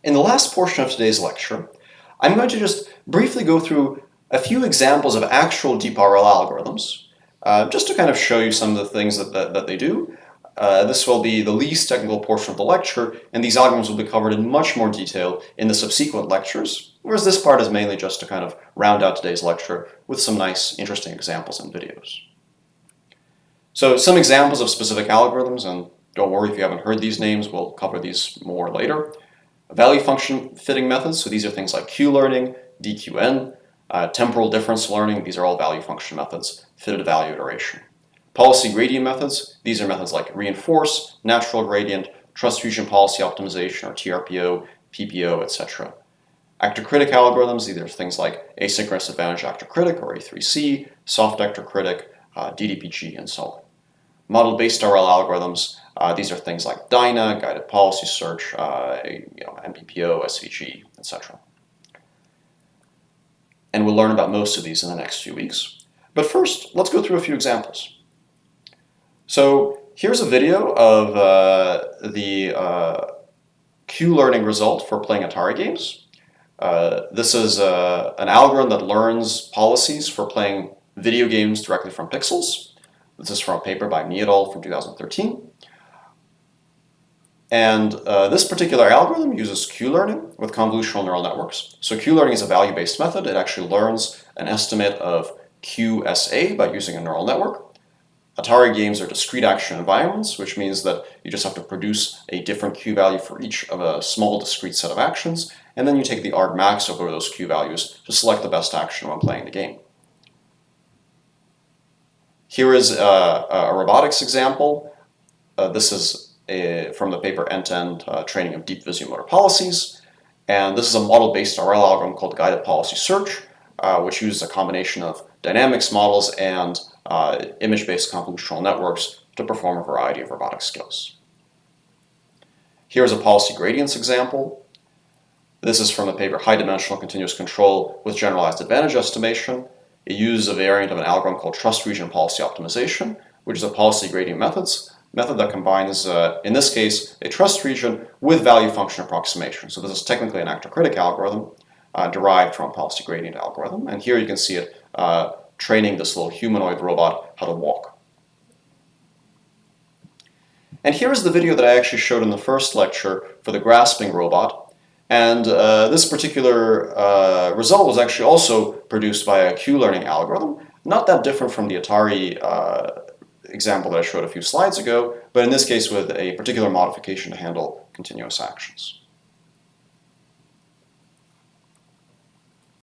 In the last portion of today's lecture, I'm going to just briefly go through a few examples of actual deep RL algorithms, just to kind of show you some of the things that they do. This will be the least technical portion of the lecture, and these algorithms will be covered in much more detail in the subsequent lectures, whereas this part is mainly just to kind of round out today's lecture with some nice, interesting examples and videos. So some examples of specific algorithms, and don't worry if you haven't heard these names, we'll cover these more later. Value function fitting methods, so these are things like Q-learning, DQN, temporal difference learning, these are all value function methods, fitted value iteration. Policy gradient methods, these are methods like reinforce, natural gradient, trust region policy optimization, or TRPO, PPO, etc. Actor critic algorithms, these are things like asynchronous advantage actor critic, or A3C, soft actor critic, DDPG, and so on. Model-based RL algorithms, these are things like DINA, guided policy search, MPPO, SVG, etc. And we'll learn about most of these in the next few weeks. But first, let's go through a few examples. So here's a video of the Q-learning result for playing Atari games. This is an algorithm that learns policies for playing video games directly from pixels. This is from a paper by Me et al. From 2013. And this particular algorithm uses Q-learning with convolutional neural networks. So Q-learning is a value-based method. It actually learns an estimate of QSA by using a neural network. Atari games are discrete action environments, which means that you just have to produce a different Q value for each of a small discrete set of actions, and then you take the argmax over those Q values to select the best action when playing the game. Here is a robotics example. This is from the paper End-to-End Training of Deep Visio-Motor Policies. And this is a model-based RL algorithm called guided policy search, which uses a combination of dynamics models and image-based convolutional networks to perform a variety of robotic skills. Here's a policy gradients example. This is from the paper High Dimensional Continuous Control with Generalized Advantage Estimation. It uses a variant of an algorithm called Trust Region Policy Optimization, which is a policy gradient method that combines, in this case, a trust region with value function approximation. So this is technically an actor critic algorithm derived from a policy gradient algorithm. And here you can see it training this little humanoid robot how to walk. And here is the video that I actually showed in the first lecture for the grasping robot. And this particular result was actually also produced by a Q-learning algorithm, not that different from the Atari example that I showed a few slides ago, but in this case with a particular modification to handle continuous actions.